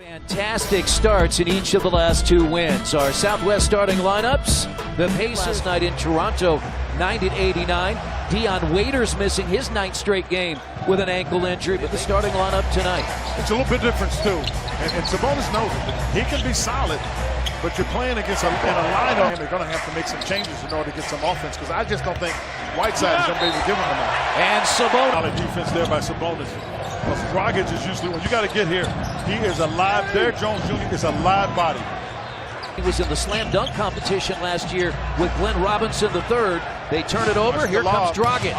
Fantastic starts in each of the last two wins. Our Southwest starting lineups. The Pacers last night in Toronto, 90-89. Dion Waiters missing his ninth straight game with an ankle injury, but the starting lineup tonight. It's a little bit different too. And Sabonis knows it. He can be solid, but you're playing against in a lineup, and they're going to have to make some changes in order to get some offense, because I just don't think Whiteside is going to be able to give them enough. And Sabonis. Solid defense there by Sabonis. Because Dragic is usually, when you got to get here, he is a live. Derrick Jones Jr. is a live body. He was in the slam dunk competition last year with Glenn Robinson III. They turn it over. Here comes Dragic.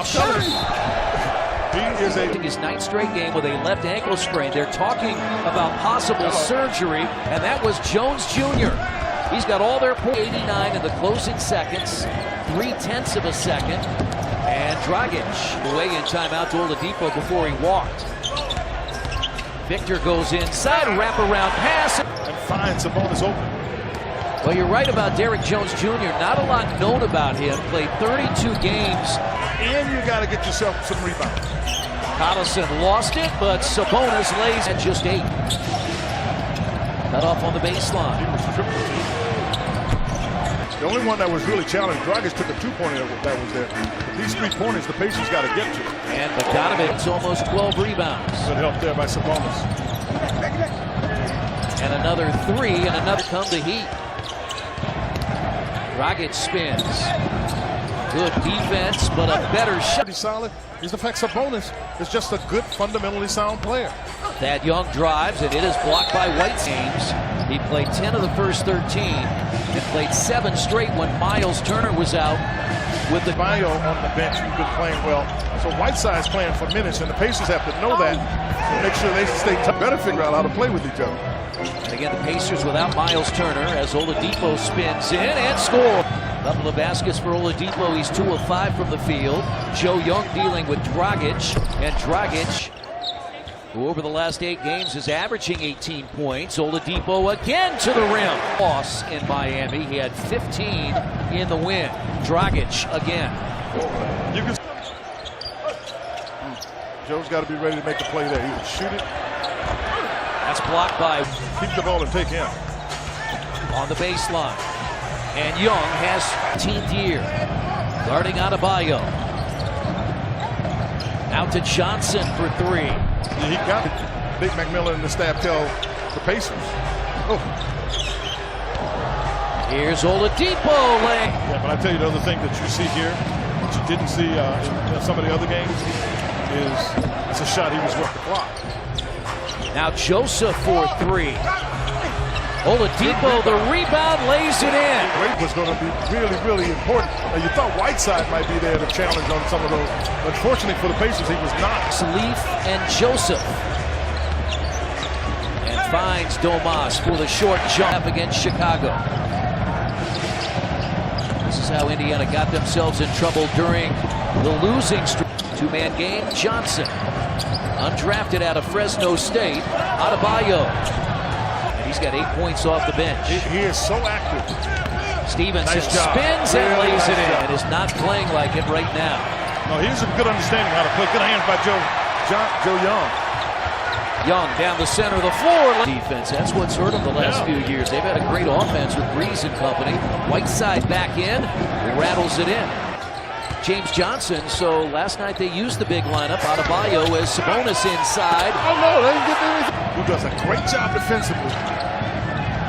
He is his ninth straight game with a left ankle sprain. They're talking about possible surgery, and that was Jones Jr. He's got all their points. 89 in the closing seconds, 0.3 of a second, and Dragic away in timeout to Oladipo before he walked. Victor goes inside, wraparound pass, and finds Sabonis open. Well, you're right about Derrick Jones Jr. Not a lot known about him. Played 32 games. And you got to get yourself some rebounds. Collison lost it, but Sabonis lays at just 8. Cut off on the baseline. He was triple teamed. The only one that was really challenged, Dragic took a two-pointer that was there. But these 3 pointers, the Pacers got to get to. And Bogdanovic's almost 12 rebounds. Good help there by Sabonis. And another 3, and another come to Heat. Dragic spins. Good defense, but a better shot. Solid is the fact Sabonis is just a good, fundamentally sound player. Thad Young drives, and it is blocked by Whiteside. He played 10 of the first 13 and played 7 straight when Miles Turner was out. With the Bio on the bench, who's been playing well. So Whiteside's playing for minutes, and the Pacers have to know that and make sure they stay tough. Better figure out how to play with each other. And again, the Pacers without Miles Turner as Oladipo spins in and scores. Couple of baskets for Oladipo. He's 2 of 5 from the field. Joe Young dealing with Dragic, and Dragic, who over the last 8 games is averaging 18 points. Oladipo again to the rim. Loss in Miami. He had 15 in the win. Dragic again. You can. Joe's got to be ready to make the play there. He can shoot it. That's blocked by. Keep the ball and take him. On the baseline. And Young has 15th year. Guarding Adebayo. Out to Johnson for 3. Yeah, he got it. Big McMillan and the staff tell the Pacers. Oh. Here's Oladipo laying. Yeah, but I tell you the other thing that you see here, that you didn't see in some of the other games, is it's a shot he was worth the clock. Now Joseph for 3. Oladipo, the rebound, lays it in. Weight was going to be really, really important. Now, you thought Whiteside might be there to challenge on some of those. Unfortunately for the Pacers, he was not. Leaf and Joseph. And finds Domas for the short jump against Chicago. This is how Indiana got themselves in trouble during the losing streak. 2-man game, Johnson. Undrafted out of Fresno State, Adebayo. He's got 8 points off the bench. He is so active. Stevenson nice job. spins and really lays nice it in. job. And is not playing like it right now. No, he has a good understanding how to play. Good hands by Joe Young. Young down the center of the floor. Defense, that's what's hurt them the last few years. They've had a great offense with Breeze and company. Whiteside back in, rattles it in. James Johnson, so last night they used the big lineup. Adebayo as Sabonis inside. Oh no, they didn't get anything. Who does a great job defensively.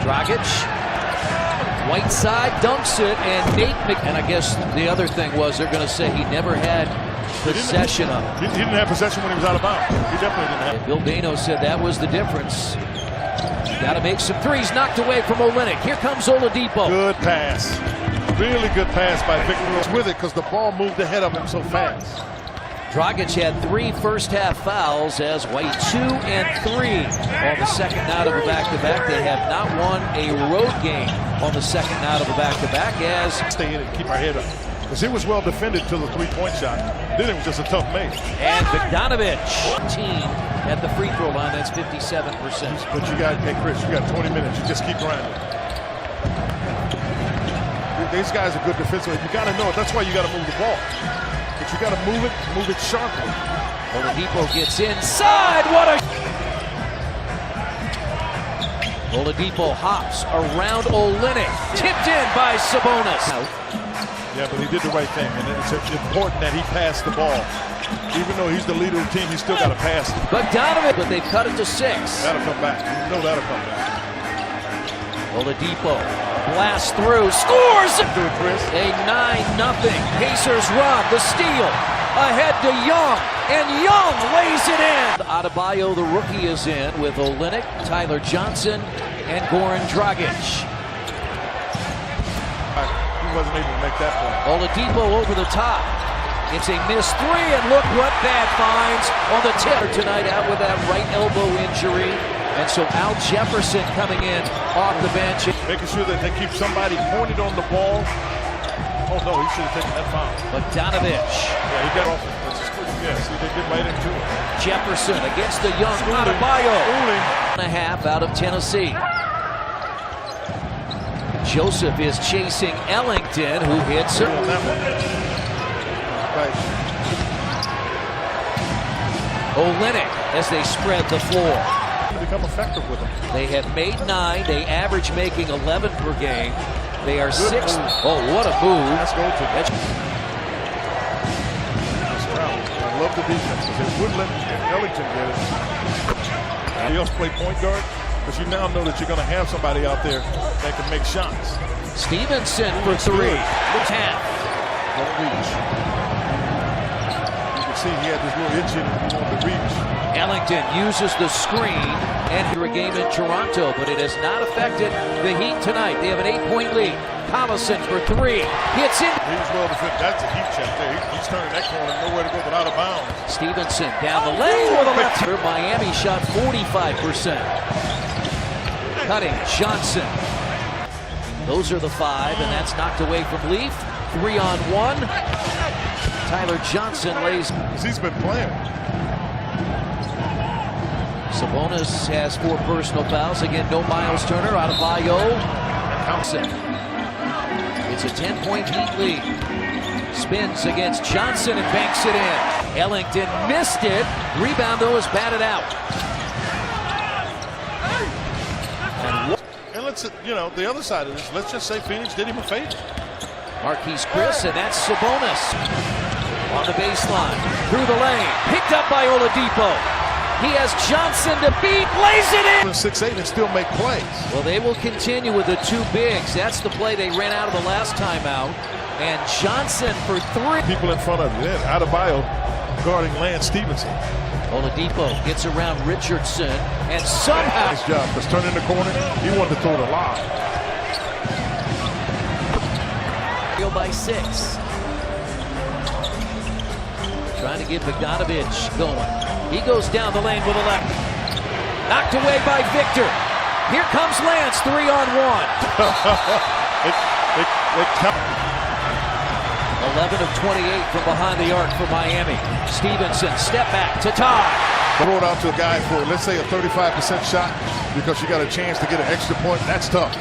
Dragic, Whiteside dunks it, and Nate and I guess the other thing was they're going to say he never had possession of it. He didn't have possession when he was out of bounds. He definitely didn't have it. Bill Bano said that was the difference. Got to make some threes, knocked away from Olynyk. Here comes Oladipo. Good pass. Really good pass by Victor with it because the ball moved ahead of him so fast. Dragic had 3 first-half fouls as White 2 and 3 on the second night of a back-to-back. They have not won a road game on the second night of a back-to-back as stay in and keep our head up because it was well defended till the 3-point shot. Then it was just a tough make. And Bogdanovich, team at the free throw line. That's 57%. But you got, hey Chris, you got 20 minutes. You just keep grinding. These guys are good defensively. You got to know it. That's why you got to move the ball. But you got to move it sharply. Oladipo gets inside. What a Oladipo hops around Olynyk. Tipped in by Sabonis. Yeah, but he did the right thing, and it's important that he passed the ball. Even though he's the leader of the team, he's still got to pass it. Bogdanovic, but they've cut it to 6. That'll come back. You know that'll come back. Oladipo blasts through, scores! Chris. A 9-0 Pacers run. The steal ahead to Young, and Young lays it in. Adebayo, the rookie, is in with Olynyk, Tyler Johnson, and Goran Dragic. He wasn't able to make that play. Oladipo over the top. It's a missed 3, and look what Thad finds on the tip tonight, out with that right elbow injury. And so Al Jefferson coming in off the bench. Making sure that they keep somebody pointed on the ball. Oh no, he should have taken that foul. Bogdanovic. Yeah, he got off. Yeah, see, they get right into it. Jefferson against the young Adebayo. 1.5 out of Tennessee. Joseph is chasing Ellington, who hits her. On that one. Right. Olynyk as they spread the floor. Become effective with them. They have made 9. They average making 11 per game. They are 6th. Oh, what a move. Let's go to that. I love the defense because they wouldn't let Ellington get it. Anybody else play point guard? Because you now know that you're going to have somebody out there that can make shots. Stevenson for 3. Looks half. Don't reach. You can see he had this little itch in him. He wanted to reach. Ellington uses the screen and a game in Toronto, but it has not affected the Heat tonight. They have an 8-point lead. Collison for 3. Hits in. He's well defended. That's a Heat check there. He's turning that corner, nowhere to go but out of bounds. Stevenson down the lane with a left. Miami shot 45%. Cutting Johnson. Those are the 5, and that's knocked away from Leaf. 3-on-1. Tyler Johnson lays. He's been playing. Sabonis has 4 personal fouls. Again, no Miles Turner. Adebayo. Thompson. It's a 10-point Heat lead. Spins against Johnson and banks it in. Ellington missed it. Rebound, though, is batted out. And let's, you know, the other side of this, let's just say Phoenix did him a favor. Marquise Chris, and that's Sabonis. On the baseline. Through the lane. Picked up by Oladipo. He has Johnson to beat, lays it in! 6'8" and still make plays. Well, they will continue with the 2 bigs. That's the play they ran out of the last time out. And Johnson for 3. People in front of you. Then Adebayo guarding Lance Stevenson. Oladipo gets around Richardson and somehow... Nice job, because turning the corner, he wanted to throw the lob. Go by 6. Trying to get Bogdanovic going. He goes down the lane with a left. Knocked away by Victor. Here comes Lance, 3-on-1. 11 of 28 from behind the arc for Miami. Stevenson, step back to Todd. Throw it out to a guy for, let's say, a 35% shot because you got a chance to get an extra point. That's tough.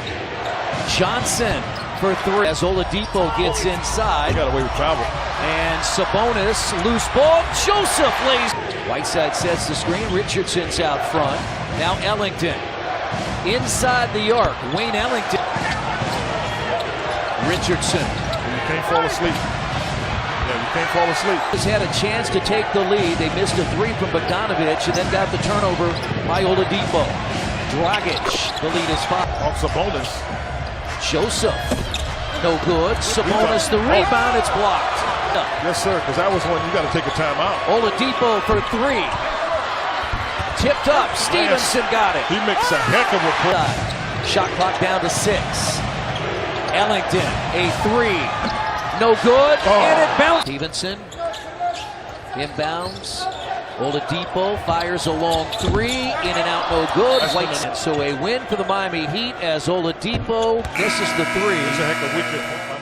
Johnson for 3 as Oladipo gets inside. He got away with travel. And Sabonis, loose ball. Joseph lays. Whiteside sets the screen. Richardson's out front. Now Ellington. Inside the arc. Wayne Ellington. Richardson. You can't fall asleep. Yeah, you can't fall asleep. Has had a chance to take the lead. They missed a 3 from Bogdanovic and then got the turnover by Oladipo. Dragic, the lead is 5. Off Sabonis. Joseph, no good. Sabonis, the rebound, it's blocked. Yes, sir, because that was when you got to take a timeout. Oladipo for 3. Tipped up, Stevenson got it. He makes a heck of a play. Shot clock down to 6. Ellington, a 3. No good, and it bounced. Stevenson, inbounds. Oladipo fires a long 3, in and out, no good. So a win for the Miami Heat as Oladipo misses the 3. It's a heck of a weekend.